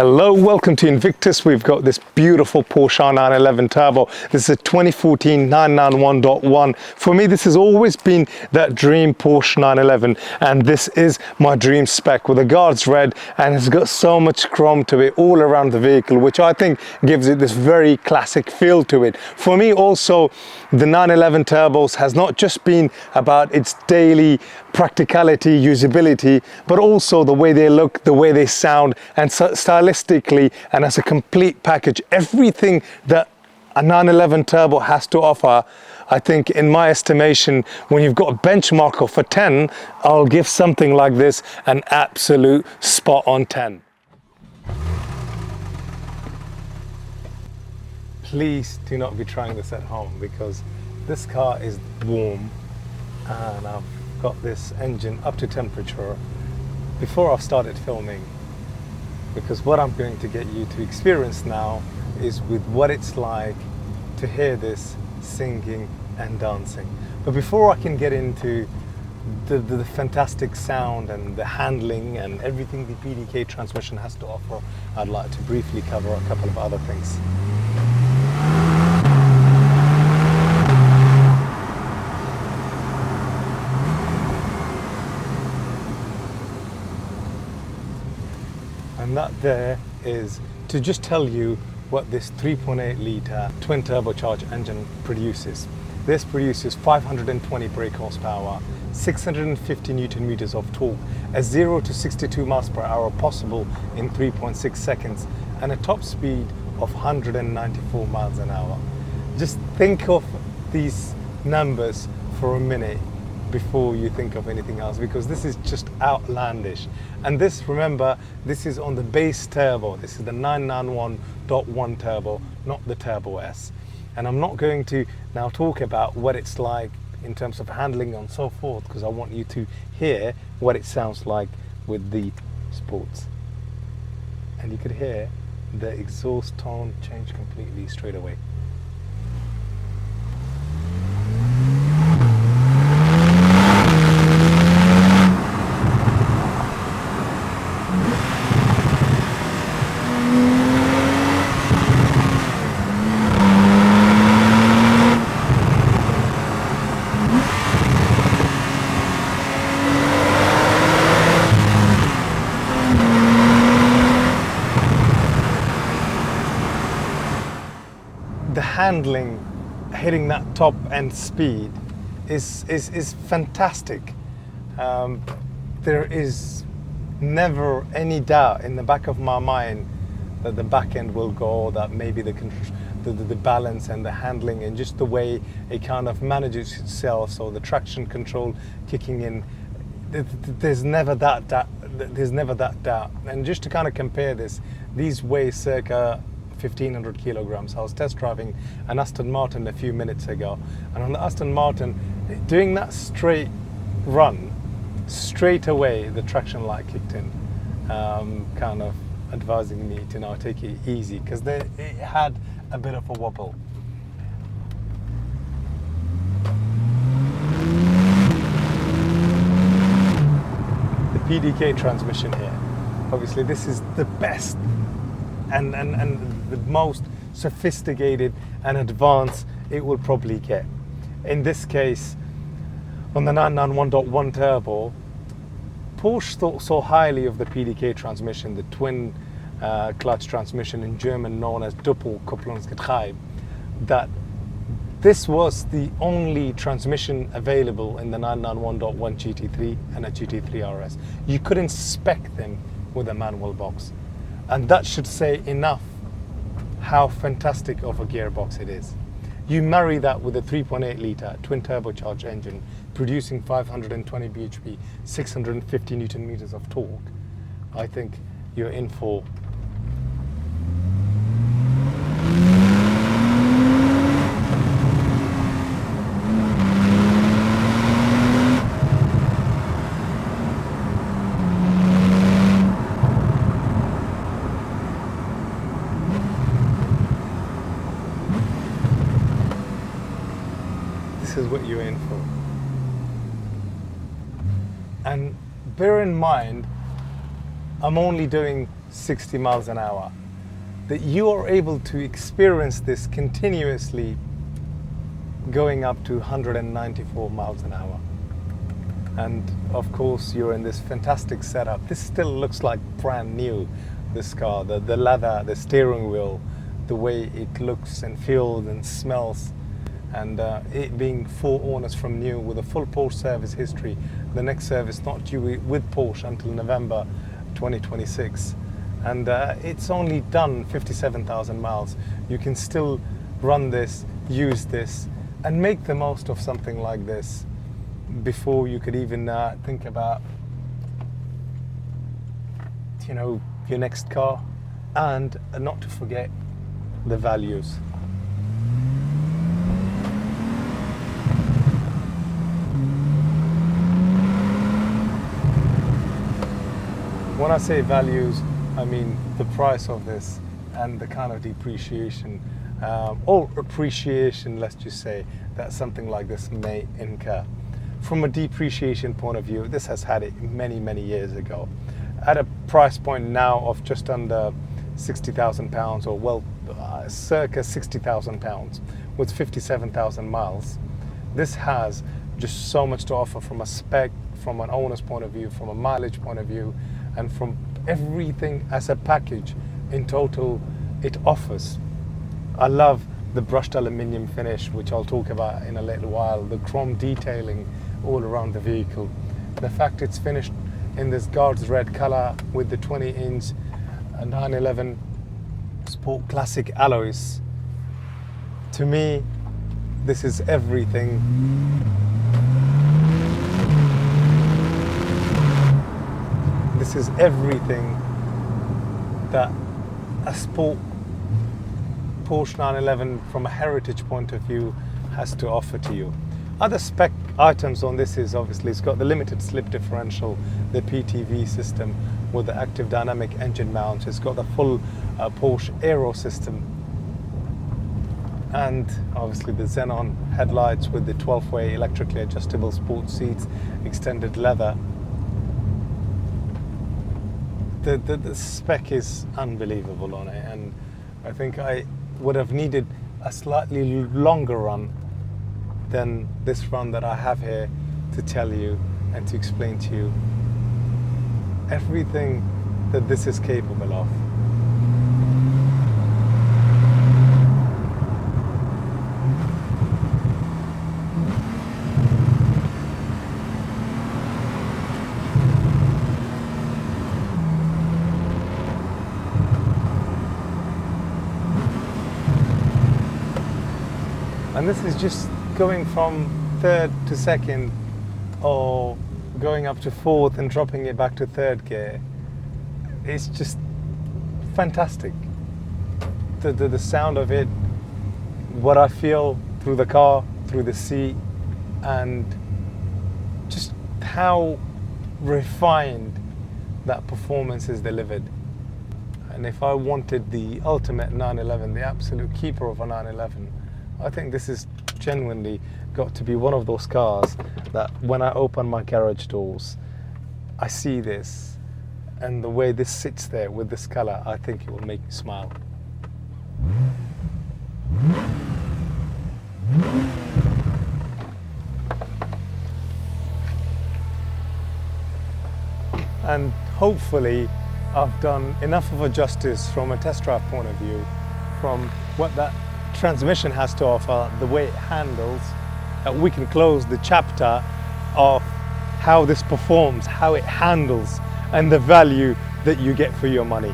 Hello, welcome to Invictus. We've got this beautiful Porsche 911 Turbo. This is a 2014 991.1. For me, this has always been that dream Porsche 911, and this is my dream spec with the guards red, and it's got so much chrome to it all around the vehicle, which I think gives it this very classic feel to it. For me also, the 911 Turbos has not just been about its daily practicality, usability, but also the way they look, the way they sound, and stylistically, and as a complete package, everything that a 911 Turbo has to offer. I think, in my estimation, when you've got a benchmark of a 10, I'll give something like this an absolute spot on 10. Please do not be trying this at home, because this car is warm and I've got this engine up to temperature before I've started filming, because what I'm going to get you to experience now is with what it's like to hear this singing and dancing. But before I can get into the fantastic sound and the handling and everything the PDK transmission has to offer, I'd like to briefly cover a couple of other things. And that there is to just tell you what this 3.8 litre twin turbocharged engine produces. This produces 520 brake horsepower, 650 Newton meters of torque, a 0 to 62 miles per hour possible in 3.6 seconds, and a top speed of 194 miles an hour. Just think of these numbers for a minute before you think of anything else, because this is just outlandish. And this, remember, this is on the base turbo. This is the 991.1 turbo, not the Turbo S. And I'm not going to now talk about what it's like in terms of handling and so forth, because I want you to hear what it sounds like with the sports. And you could hear the exhaust tone change completely straight away. The handling, hitting that top end speed is fantastic. There is never any doubt in the back of my mind that the back end will go, that maybe the balance and the handling and just the way it kind of manages itself, so the traction control kicking in, there's never that doubt. And just to kind of compare this, these weigh circa 1,500 kilograms. I was test driving an Aston Martin a few minutes ago, and on the Aston Martin, doing that straight run, straight away the traction light kicked in, kind of advising me to now take it easy, because it had a bit of a wobble. The PDK transmission here, obviously this is the best and the most sophisticated and advanced it will probably get. In this case, on the 991.1 Turbo, Porsche thought so highly of the PDK transmission, the twin clutch transmission, in German known as Doppelkupplungsgetriebe, that this was the only transmission available in the 991.1 GT3 and a GT3 RS. You couldn't spec them with a manual box. And that should say enough how fantastic of a gearbox it is. You marry that with a 3.8 litre twin turbocharged engine producing 520 bhp, 650 Newton meters of torque, I think you're in for this is what you're in for. And bear in mind, I'm only doing 60 miles an hour, that you are able to experience this continuously going up to 194 miles an hour. And of course, you're in this fantastic setup. This still looks like brand new, this car. The leather, the steering wheel, the way it looks and feels and smells, and it being 4 owners from new with a full Porsche service history. The next service not due with Porsche until November 2026. And it's only done 57,000 miles. You can still run this, use this, and make the most of something like this before you could even think about, you know, your next car. And not to forget the values. When I say values, I mean the price of this and the kind of depreciation or appreciation, let's just say, that something like this may incur. From a depreciation point of view, this has had it many years ago. At a price point now of just under £60,000, or well, circa £60,000 with 57,000 miles, this has just so much to offer from a spec, from an owner's point of view, from a mileage point of view, and from everything as a package in total it offers. I love the brushed aluminium finish, which I'll talk about in a little while, the chrome detailing all around the vehicle, the fact it's finished in this Guards red color with the 20-inch 911 Sport Classic alloys. To me, this is everything. This is everything that a sport Porsche 911 from a heritage point of view has to offer to you. Other spec items on this is obviously it's got the limited slip differential, the PTV system with the active dynamic engine mount. It's got the full Porsche aero system, and obviously the xenon headlights with the 12-way electrically adjustable sports seats, extended leather. The spec is unbelievable on it, and I think I would have needed a slightly longer run than this run that I have here to tell you and to explain to you everything that this is capable of. And this is just going from third to second, or going up to fourth and dropping it back to third gear. It's just fantastic. The sound of it, what I feel through the car, through the seat, and just how refined that performance is delivered. And if I wanted the ultimate 911, the absolute keeper of a 911, I think this is genuinely got to be one of those cars that when I open my garage doors, I see this, and the way this sits there with this color, I think it will make me smile. And hopefully I've done enough of a justice from a test drive point of view, from what that transmission has to offer, the way it handles, that we can close the chapter of how this performs, how it handles, and the value that you get for your money.